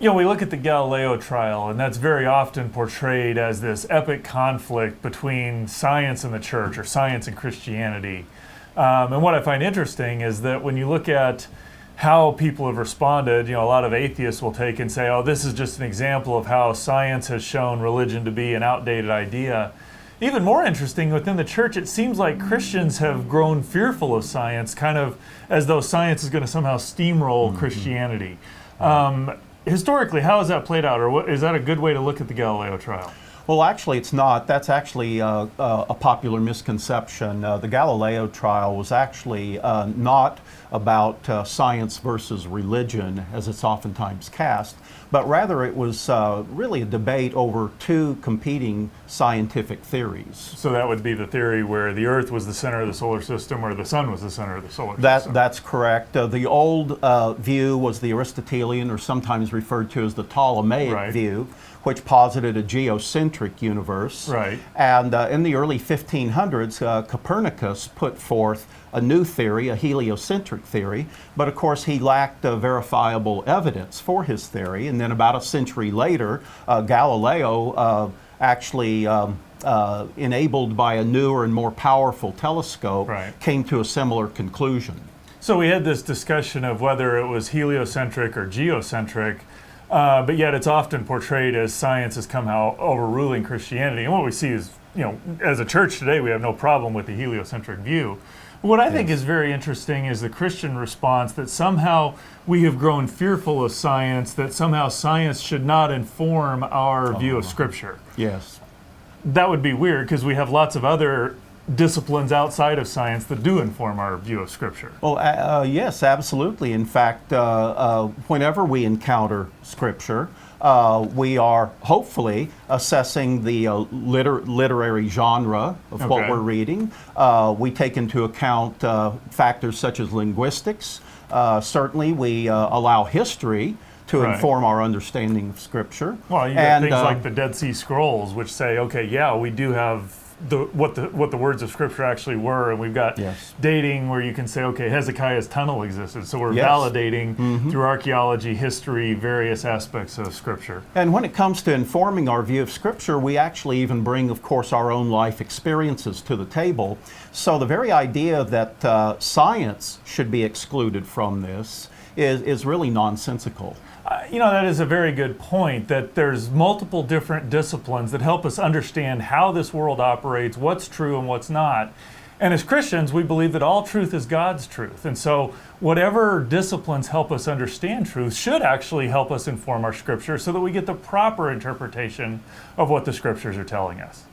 We look at the Galileo trial, and that's very often portrayed as this epic conflict between science and the church, or science and Christianity. And what I find interesting is that when you look at how people have responded, a lot of atheists will take and say, oh, this is just an example of how science has shown religion to be an outdated idea. Even more interesting, within the church, it seems like Christians have grown fearful of science, kind of as though science is going to somehow steamroll Christianity. Historically, how has that played out, or is that a good way to look at the Galileo trial? Well, actually, it's not. That's actually a popular misconception. The Galileo trial was actually not about science versus religion, as it's oftentimes cast, but rather it was really a debate over two competing scientific theories. So that would be the theory where the Earth was the center of the solar system, or the Sun was the center of the solar system. That's correct. The old view was the Aristotelian, or sometimes referred to as the Ptolemaic view, which posited a geocentric universe. Right. And in the early 1500s, Copernicus put forth a new theory, a heliocentric theory, but of course he lacked verifiable evidence for his theory. And then about a century later, Galileo actually enabled by a newer and more powerful telescope, came to a similar conclusion. So we had this discussion of whether it was heliocentric or geocentric, but yet it's often portrayed as science is somehow overruling Christianity. And what we see is, as a church today, we have no problem with the heliocentric view. What I think is very interesting is the Christian response that somehow we have grown fearful of science, that somehow science should not inform our view of Scripture. Yes. That would be weird, because we have lots of other disciplines outside of science that do inform our view of Scripture. Well, yes, absolutely. In fact, whenever we encounter Scripture, we are hopefully assessing the literary genre of what we're reading. We take into account factors such as linguistics. Certainly, we allow history to inform our understanding of Scripture. Well, you get things like the Dead Sea Scrolls, which say, okay, yeah, we do have what the words of Scripture actually were, and we've got dating where you can say, okay, Hezekiah's tunnel existed, so we're validating through archaeology, history, various aspects of Scripture. And when it comes to informing our view of Scripture, we actually even bring, of course, our own life experiences to the table. So the very idea that science should be excluded from this is really nonsensical. That is a very good point, that there's multiple different disciplines that help us understand how this world operates, what's true and what's not. And as Christians, we believe that all truth is God's truth. And so whatever disciplines help us understand truth should actually help us inform our Scripture so that we get the proper interpretation of what the Scriptures are telling us.